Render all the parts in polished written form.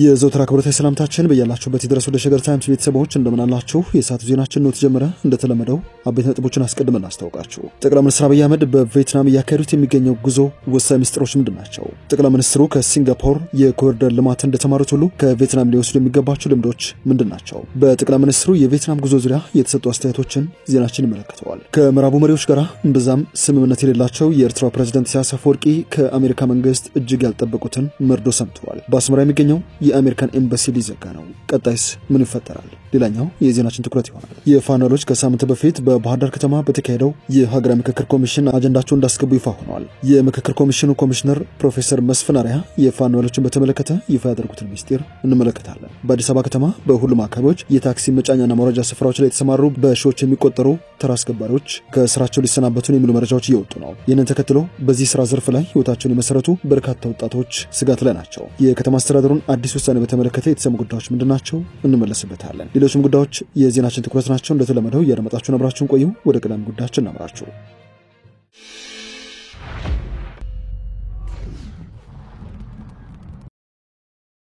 የዘውትር አክብሮታዊ ሰላምታችን በያላችሁበት ይድረስ ወደ ሸገር ታይምስ ቤተሰቦች እንደምን አላችሁ? የሰዓቱ ዜናችን ነው ተጀመረ። እንደተለመደው አበይት ነጥቦችን አስቀድመን እናስታውቃችሁ። ጠቅላይ ሚኒስትር አብይ አህመድ በቪየትናም ያካሄዱት የሚገኘው ጉዞ ወሳኝ ምስጢሮች ምንድናቸው? ጠቅላይ ሚኒስትሩ ከሲንጋፖር የኮሪደር ልማት እንደተማሩት ሁሉ ከቪየትናም ሊወስዱ የሚገባቸው ልምዶች ምንድናቸው? በጠቅላይ ሚኒስትሩ የቪየትናም ጉዞ ዙሪያ የተሰጡ አስተያየቶችን ዜናችን ይመለከተዋል። ከምዕራቡ መሪዎች ጋር እንደዛም ስምምነት የሌላቸው የኤርትራው ፕሬዝዳንት ኢሳያስ አፈወርቂ ከአሜሪካ መንግስት እጅግ ያልጠበቁትን መርዶ ሰምተዋል። በአስመራ የሚገኘው የአሜሪካን ኤምባሲ ሊዘጋ ነው። ቀጣይስ ምን ይፈጠራል? ሌላኛው የዜናችን ትኩረት ይሆናል። የፋኖ ኃይሎች ከሳምንት በፊት በባህር ዳር ከተማ በተካሄደው የሀገራዊ ምክክር ኮሚሽን አጀንዳቸውን እንዳስገቡ ይፋ ሆነዋል። የምክክር ኮሚሽኑ ኮሚሽነር ፕሮፌሰር መስፍን አርአያ የፋኖ ኃይሎችን በተመለከተ ይፋ ያደረጉትን ሚስጥር እንመለከታለን። በአዲስ አበባ ከተማ በሁሉም አካባቢዎች የታክሲ መጫኛና ማውረጃ ስፍራዎች ላይ የተሰማሩ በሺዎች የሚቆጠሩ ተራ አስከባሪዎች ከስራቸው ሊሰናበቱ የሚሉ መረጃዎች እየወጡ ነው። ይህንን ተከትሎ በዚህ ስራ ዘርፍ ላይ ህይወታቸውን የመሰረቱ በርካታ ወጣቶች ስጋት ላይ ናቸው። የከተማ አስተዳደሩን አዲስ ውሳኔ በተመለከተ የተሰሙ ጉዳዮች ምንድናቸው? እንመለስበታለን። ሌሎችም ጉዳዮች የዜናችን ትኩረት ናቸው። እንደተለመደው እያደመጣችሁን አብራችሁን ቆዩ። ወደ ቀዳሚ ጉዳያችን እናምራችሁ።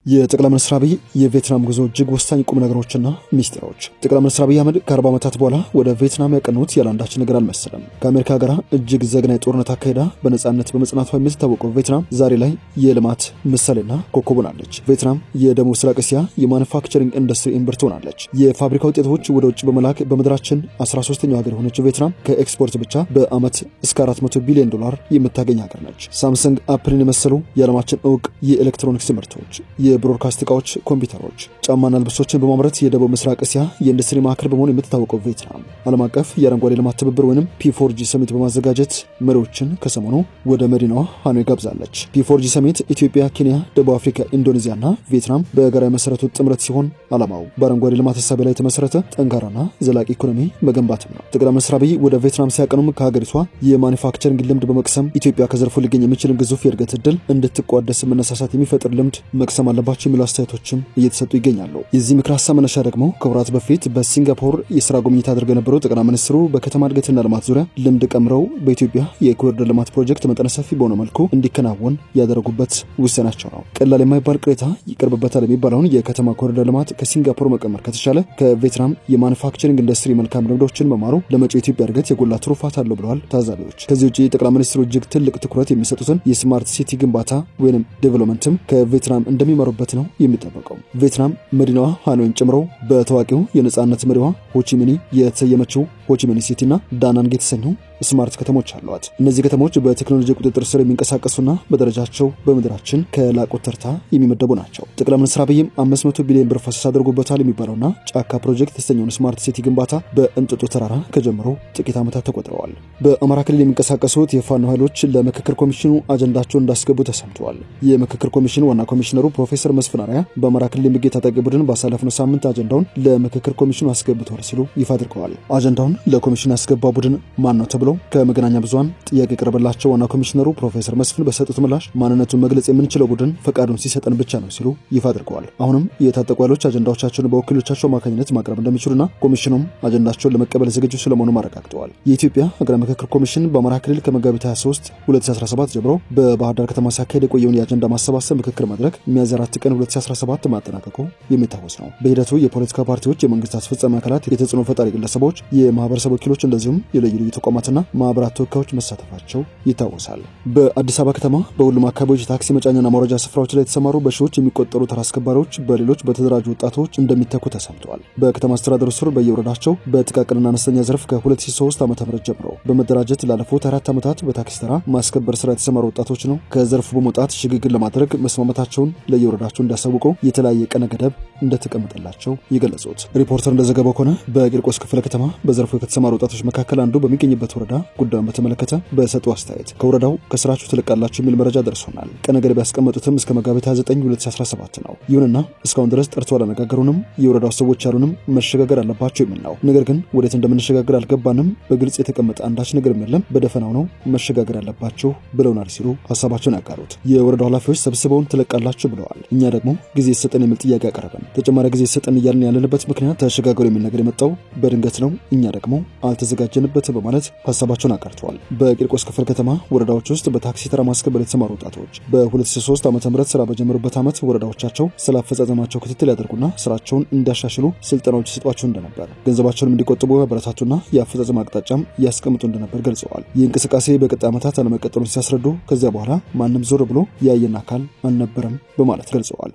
የጠቅላይ ሚኒስትር አብይ የቪየትናም ጉዞ እጅግ ወሳኝ ቁም ነገሮችና ሚስጥሮች። ጠቅላይ ሚኒስትር አብይ አህመድ ከ40 ዓመታት በኋላ ወደ ቪየትናም ያቀኑት ያላንዳች ነገር አልመሰለም። ከአሜሪካ ጋር እጅግ ዘግናኝ ጦርነት አካሄዳ በነጻነት በመጽናቷ የምትታወቀው ቪየትናም ዛሬ ላይ የልማት ምሳሌና ኮከብ ሆናለች። ቪየትናም የደቡብ ምስራቅ እስያ የማኑፋክቸሪንግ ኢንዱስትሪ እምብርት ሆናለች። የፋብሪካ ውጤቶች ወደ ውጭ በመላክ በመድራችን 13ኛው ሀገር የሆነችው ቪየትናም ከኤክስፖርት ብቻ በአመት እስከ $400 ቢሊዮን የምታገኝ ሀገር ነች። ሳምሰንግ፣ አፕልን የመሰሉ የዓለማችን እውቅ የኤሌክትሮኒክስ ምርቶች፣ የብሮድካስት ዕቃዎች፣ ኮምፒውተሮች፣ ጫማና ልብሶችን በማምረት የደቡብ ምስራቅ እስያ የኢንዱስትሪ ማዕከል በመሆን የምትታወቀው ቪየትናም ዓለም አቀፍ የአረንጓዴ ልማት ትብብር ወይንም P4G ሰሚት በማዘጋጀት መሪዎችን ከሰሞኑ ወደ መዲናዋ ሃኖይ ጋብዛለች። P4G ሰሚት ኢትዮጵያ፣ ኬንያ፣ ደቡብ አፍሪካ፣ ኢንዶኔዚያና ቪየትናም በጋራ የመሰረቱት ጥምረት ሲሆን ዓላማው በአረንጓዴ ልማት ሐሳብ ላይ የተመሰረተ ጠንካራና ዘላቂ ኢኮኖሚ መገንባት ነው። ጠቅላይ ሚኒስትር አብይ ወደ ቪየትናም ሲያቀኑም ከሀገሪቷ የማኑፋክቸሪንግ ልምድ በመቅሰም ኢትዮጵያ ከዘርፉ ሊገኝ የሚችልን ግዙፍ የእድገት ዕድል እንድትቋደስ መነሳሳት የሚፈጥር ልምድ መቅሰም አለባቸው የሚሉ አስተያየቶችም እየተሰጡ ይገኛሉ። የዚህ ምክር ሐሳብ መነሻ ደግሞ ከወራት በፊት በሲንጋፖር የሥራ ጉብኝት አድርገው የነበረው ጠቅላይ ሚኒስትሩ በከተማ እድገትና ልማት ዙሪያ ልምድ ቀምረው በኢትዮጵያ የኮሪደር ልማት ፕሮጀክት መጠነ ሰፊ በሆነ መልኩ እንዲከናወን ያደረጉበት ውሳኔያቸው ነው። ቀላል የማይባል ቅሬታ ይቀርብበታል የሚባለውን የከተማ ኮሪደር ልማት ከሲንጋፖር መቀመር ከተቻለ ከቪየትናም የማኑፋክቸሪንግ ኢንዱስትሪ መልካም ልምዶችን መማሩ ለመጪው ኢትዮጵያ እድገት የጎላ ትሩፋት አለው ብለዋል ታዛቢዎች። ከዚህ ውጪ ጠቅላይ ሚኒስትሩ እጅግ ትልቅ ትኩረት የሚሰጡትን የስማርት ሲቲ ግንባታ ወይንም ዴቨሎፕመንትም ከቪየትናም እንደሚመሩበት ነው የሚጠበቀው። ቪየትናም መዲናዋ ሃኖይን ጨምሮ በታዋቂው የነጻነት መሪዋ ሆቺሚኒ የተሰየመችው ሆቺሚኒ ሲቲና ዳናንግ የተሰኙ ስማርት ከተሞች አሏት። እነዚህ ከተሞች በቴክኖሎጂ ቁጥጥር ስር የሚንቀሳቀሱና በደረጃቸው በምድራችን ከላቁት ተርታ የሚመደቡ ናቸው። ጠቅላይ ሚኒስትር አብይም 500 ቢሊዮን ብር ፈሰስ አድርጎበታል የሚባለውና ጫካ ፕሮጀክት የተሰኘውን ስማርት ሲቲ ግንባታ በእንጦጦ ተራራ ከጀመሩ ጥቂት ዓመታት ተቆጥረዋል። በአማራ ክልል የሚንቀሳቀሱት የፋኖ ኃይሎች ለምክክር ኮሚሽኑ አጀንዳቸውን እንዳስገቡ ተሰምተዋል። የምክክር ኮሚሽኑ ዋና ኮሚሽነሩ ፕሮፌሰር መስፍን አርአያ በአማራ ክልል የሚገኝ ታጣቂ ቡድን ባሳለፍነው ሳምንት አጀንዳውን ለምክክር ኮሚሽኑ አስገብቷል ሲሉ ይፋ አድርገዋል። አጀንዳውን ለኮሚሽኑ ያስገባው ቡድን ማን ነው ተብሎ ከመገናኛ ብዙሃን ጥያቄ ቀርበላቸው ዋና ኮሚሽነሩ ፕሮፌሰር መስፍን በሰጡት ምላሽ ማንነቱን መግለጽ የምንችለው ቡድን ፈቃዱን ሲሰጠን ብቻ ነው ሲሉ ይፋ አድርገዋል። አሁንም የታጠቁ ኃይሎች አጀንዳዎቻቸውን በወኪሎቻቸው አማካኝነት ማቅረብ እንደሚችሉና ኮሚሽኑም አጀንዳቸውን ለመቀበል ዝግጁ ስለመሆኑ አረጋግጠዋል። የኢትዮጵያ ሀገራዊ ምክክር ኮሚሽን በአማራ ክልል ከመጋቢት 23 2017 ጀምሮ በባህር ዳር ከተማ ሲያካሄድ የቆየውን የአጀንዳ ማሰባሰብ ምክክር መድረክ ሚያዝያ 4 ቀን 2017 ማጠናቀቁ የሚታወስ ነው። በሂደቱ የፖለቲካ ፓርቲዎች፣ የመንግስት አስፈጻሚ አካላት፣ የተጽዕኖ ፈጣሪ ግለሰቦች፣ የማህበረሰብ ወኪሎች እንደዚሁም የልዩ ልዩ ተቋማትና ማህበራት ተወካዮች መሳተፋቸው ይታወሳል። በአዲስ አበባ ከተማ በሁሉም አካባቢዎች የታክሲ መጫኛና ማውረጃ ስፍራዎች ላይ የተሰማሩ በሺዎች የሚቆጠሩ ተራ አስከባሪዎች በሌሎች በተደራጁ ወጣቶች እንደሚተኩ ተሰምተዋል። በከተማ አስተዳደሩ ስር በየወረዳቸው በጥቃቅንና አነስተኛ ዘርፍ ከ2003 ዓ.ም ጀምሮ በመደራጀት ላለፉት 4 ዓመታት በታክሲ ተራ ማስከበር ስራ የተሰማሩ ወጣቶች ነው ከዘርፉ በመውጣት ሽግግር ለማድረግ መስማማታቸውን ለየወረዳቸው እንዲያሳውቁ የተለያየ ቀነ ገደብ እንደተቀመጠላቸው የገለጹት። ሪፖርተር እንደዘገበው ከሆነ በቂርቆስ ክፍለ ከተማ በዘርፉ ከተሰማሩ ወጣቶች መካከል አንዱ በሚገኝበት ወረዳ ጉዳዩን በተመለከተ በሰጡ አስተያየት ከወረዳው ከስራችሁ ትለቃላችሁ የሚል መረጃ ደርሶናል። ቀነ ገደብ ያስቀመጡትም እስከ መጋቢት 29 2017 ነው። ይሁንና እስካሁን ድረስ ጠርቶ አላነጋገሩንም፣ የወረዳው ሰዎች ያሉንም መሸጋገር አለባቸው የሚል ነው። ነገር ግን ወዴት እንደምንሸጋገር አልገባንም፣ በግልጽ የተቀመጠ አንዳች ነገር የለም፣ በደፈናው ነው መሸጋገር አለባቸው ብለውናል ሲሉ ሐሳባቸውን ያጋሩት። የወረዳው ኃላፊዎች ሰብስበውን ትለቃላችሁ ብለዋል። እኛ ደግሞ ጊዜ ይሰጠን የሚል ጥያቄ አቀረብን። ተጨማሪ ጊዜ ይሰጠን እያልን ያለንበት ምክንያት ተሸጋገሩ የሚል ነገር የመጣው በድንገት ነው። እኛ ደግሞ አልተዘጋጀንበትም በማለት ሀሳባቸውን አቀርተዋል። በቂርቆስ ክፍለ ከተማ ወረዳዎች ውስጥ በታክሲ ተራ ማስከበር የተሰማሩ ወጣቶች በ2003 ዓ.ም ስራ በጀመሩበት ዓመት ወረዳዎቻቸው ስለ አፈጻጸማቸው ክትትል ያደርጉና ስራቸውን እንዲያሻሽሉ ስልጠናዎች ይሰጧቸው እንደነበር፣ ገንዘባቸውንም እንዲቆጥቡ ያበረታቱና የአፈጻጸም አቅጣጫም ያስቀምጡ እንደነበር ገልጸዋል። ይህ እንቅስቃሴ በቀጣይ ዓመታት አለመቀጠሉን ሲያስረዱ ከዚያ በኋላ ማንም ዞር ብሎ ያየን አካል አልነበረም በማለት ገልጸዋል።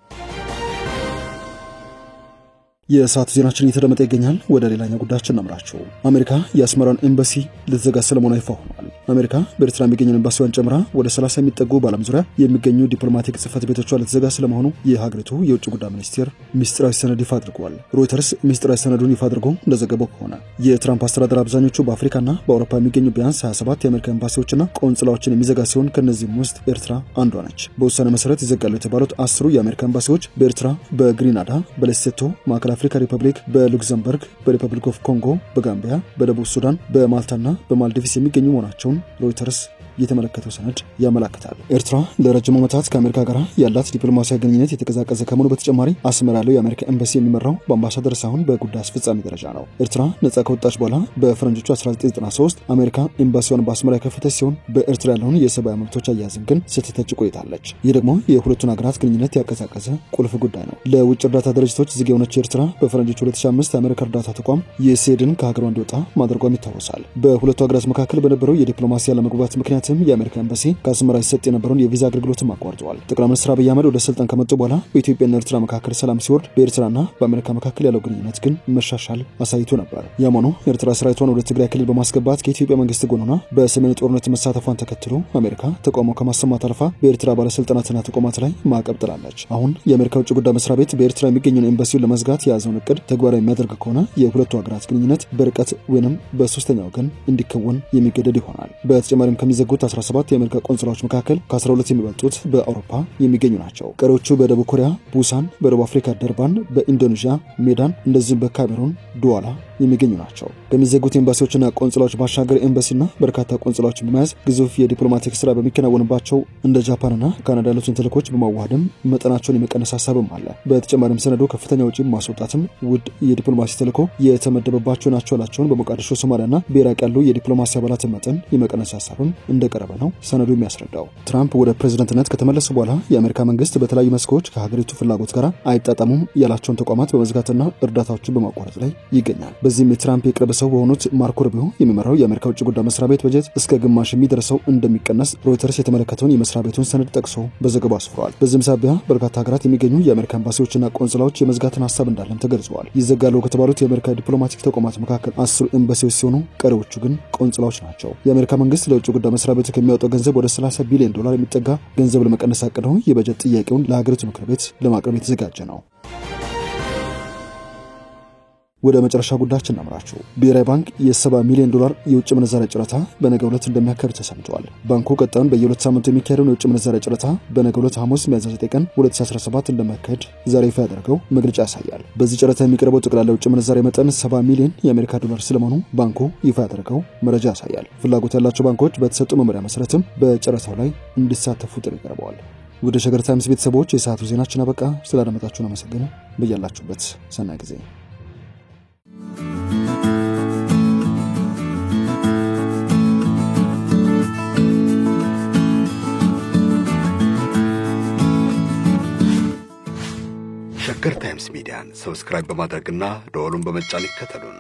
የሰዓቱ ዜናችን እየተደመጠ ይገኛል። ወደ ሌላኛው ጉዳያችን እናምራችሁ። አሜሪካ የአስመራን ኤምባሲ ልትዘጋ ስለመሆኗ ይፋ ሆኗል። አሜሪካ በኤርትራ የሚገኘውን ኤምባሲዋን ጨምራ ወደ 30 የሚጠጉ በዓለም ዙሪያ የሚገኙ ዲፕሎማቲክ ጽሕፈት ቤቶቿ ልትዘጋ ስለመሆኑ የሀገሪቱ የውጭ ጉዳይ ሚኒስቴር ሚስጥራዊ ሰነድ ይፋ አድርጓል። ሮይተርስ ሚስጥራዊ ሰነዱን ይፋ አድርጎ እንደዘገበው ከሆነ የትራምፕ አስተዳደር አብዛኞቹ በአፍሪካና በአውሮፓ የሚገኙ ቢያንስ 27 የአሜሪካ ኤምባሲዎችና ቆንጽላዎችን የሚዘጋ ሲሆን ከነዚህም ውስጥ ኤርትራ አንዷ ነች። በውሳኔ መሰረት ይዘጋሉ የተባሉት 10 የአሜሪካ ኤምባሲዎች በኤርትራ፣ በግሪናዳ፣ በሌሴቶ፣ ማዕከላዊ አፍሪካ ሪፐብሊክ፣ በሉክዘምበርግ፣ በሪፐብሊክ ኦፍ ኮንጎ፣ በጋምቢያ፣ በደቡብ ሱዳን፣ በማልታና በማልዲቭስ የሚገኙ መሆናቸውን ሮይተርስ የተመለከተው ሰነድ ያመለክታል። ኤርትራ ለረጅም ዓመታት ከአሜሪካ ጋር ያላት ዲፕሎማሲያዊ ግንኙነት የተቀዛቀዘ ከመሆኑ በተጨማሪ አስመራ ያለው የአሜሪካ ኤምባሲ የሚመራው በአምባሳደር ሳይሆን በጉዳይ አስፈጻሚ ደረጃ ነው። ኤርትራ ነጻ ከወጣች በኋላ በፈረንጆቹ 1993 አሜሪካ ኤምባሲዋን በአስመራ የከፈተች ሲሆን በኤርትራ ያለውን የሰብአዊ መብቶች አያያዝን ግን ስትተች ቆይታለች። ይህ ደግሞ የሁለቱን ሀገራት ግንኙነት ያቀዛቀዘ ቁልፍ ጉዳይ ነው። ለውጭ እርዳታ ድርጅቶች ዝግ የሆነች ኤርትራ በፈረንጆቹ 2005 የአሜሪካ እርዳታ ተቋም የሴድን ከሀገሯ እንዲወጣ ማድረጓም ይታወሳል። በሁለቱ ሀገራት መካከል በነበረው የዲፕሎማሲ አለመግባባት ምክንያት የአሜሪካ ኤምባሲ ከአስመራ ይሰጥ የነበረውን የቪዛ አገልግሎትም አቋርጧል። ጠቅላይ ሚኒስትር አብይ አህመድ ወደ ስልጣን ከመጡ በኋላ በኢትዮጵያና ኤርትራ መካከል ሰላም ሲወርድ በኤርትራና በአሜሪካ መካከል ያለው ግንኙነት ግን መሻሻል አሳይቶ ነበር። ያም ሆኖ ኤርትራ ሰራዊቷን ወደ ትግራይ ክልል በማስገባት ከኢትዮጵያ መንግስት ጎን ሆና በሰሜኑ ጦርነት መሳተፏን ተከትሎ አሜሪካ ተቃውሞ ከማሰማት አልፋ በኤርትራ ባለስልጣናትና ተቋማት ላይ ማዕቀብ ጥላለች። አሁን የአሜሪካ ውጭ ጉዳይ መስሪያ ቤት በኤርትራ የሚገኘውን ኤምባሲውን ለመዝጋት የያዘውን እቅድ ተግባራዊ የሚያደርግ ከሆነ የሁለቱ ሀገራት ግንኙነት በርቀት ወይንም በሶስተኛ ወገን እንዲከወን የሚገደድ ይሆናል። በተጨማሪም ከሚዘጉት 17 የአሜሪካ ቆንስላዎች መካከል ከ12 የሚበልጡት በአውሮፓ የሚገኙ ናቸው። ቀሪዎቹ በደቡብ ኮሪያ ቡሳን፣ በደቡብ አፍሪካ ደርባን፣ በኢንዶኔዥያ ሜዳን፣ እንደዚሁም በካሜሩን ዱዋላ የሚገኙ ናቸው። ከሚዘጉት ኤምባሲዎችና ቆንስላዎች ባሻገር ኤምባሲና በርካታ ቆንስላዎችን በመያዝ ግዙፍ የዲፕሎማቲክ ስራ በሚከናወንባቸው እንደ ጃፓንና ካናዳ ያሉትን ተልእኮች በማዋሃድም መጠናቸውን የመቀነስ ሀሳብም አለ። በተጨማሪም ሰነዱ ከፍተኛ ወጪ ማስወጣትም ውድ የዲፕሎማሲ ተልእኮ የተመደበባቸው ናቸው ያላቸውን በሞቃዲሾ ሶማሊያና በኢራቅ ያሉ የዲፕሎማሲ አባላትን መጠን የመቀነስ ሀሳብም እንደቀረበ ነው ሰነዱ የሚያስረዳው። ትራምፕ ወደ ፕሬዝዳንትነት ከተመለሱ በኋላ የአሜሪካ መንግስት በተለያዩ መስኮች ከሀገሪቱ ፍላጎት ጋር አይጣጣሙም ያላቸውን ተቋማት በመዝጋትና እርዳታዎችን በማቋረጥ ላይ ይገኛል። በዚህም የትራምፕ የቅርብ ሰው በሆኑት ማርኮ ሩቢዮ የሚመራው የአሜሪካ ውጭ ጉዳይ መስሪያ ቤት በጀት እስከ ግማሽ የሚደርሰው እንደሚቀነስ ሮይተርስ የተመለከተውን የመስሪያ ቤቱን ሰነድ ጠቅሶ በዘገባው አስፍሯል። በዚህም ሳቢያ በርካታ ሀገራት የሚገኙ የአሜሪካ ኤምባሲዎችና ቆንስላዎች የመዝጋትን ሀሳብ እንዳለም ተገልጿል። ይዘጋሉ ከተባሉት የአሜሪካ ዲፕሎማቲክ ተቋማት መካከል 10 ኤምባሲዎች ሲሆኑ ቀሪዎቹ ግን ቆንስላዎች ናቸው። የአሜሪካ መንግስት ለውጭ ጉዳይ መስሪያ ቤቱ ከሚያወጣው ገንዘብ ወደ 30 ቢሊዮን ዶላር የሚጠጋ ገንዘብ ለመቀነስ አቅደው የበጀት ጥያቄውን ለሀገሪቱ ምክር ቤት ለማቅረብ የተዘጋጀ ነው። ወደ መጨረሻ ጉዳያችን እናምራችሁ። ብሔራዊ ባንክ የ70 ሚሊዮን ዶላር የውጭ ምንዛሬ ጨረታ በነገው ዕለት እንደሚያካሂድ ተሰምቷል። ባንኩ ቀጣዩን በየሁለት ሳምንቱ የሚካሄደውን የውጭ ምንዛሬ ጨረታ በነገው ዕለት ሐሙስ ሚያዝያ 9 ቀን 2017 እንደሚያካሂድ ዛሬ ይፋ ያደረገው መግለጫ ያሳያል። በዚህ ጨረታ የሚቀርበው ጠቅላላ የውጭ ምንዛሬ መጠን 70 ሚሊዮን የአሜሪካ ዶላር ስለመሆኑ ባንኩ ይፋ ያደረገው መረጃ ያሳያል። ፍላጎት ያላቸው ባንኮች በተሰጡ መመሪያ መሰረትም በጨረታው ላይ እንዲሳተፉ ጥሪ ቀርበዋል። ወደ ሸገር ታይምስ ቤተሰቦች የሰዓቱ ዜናችን አበቃ። ስላደመጣችሁን አመሰግናለሁ። በያላችሁበት ሰናይ ጊዜ። ሸገር ታይምስ ሚዲያን ሰብስክራይብ በማድረግና ደወሉን በመጫን ይከተሉን።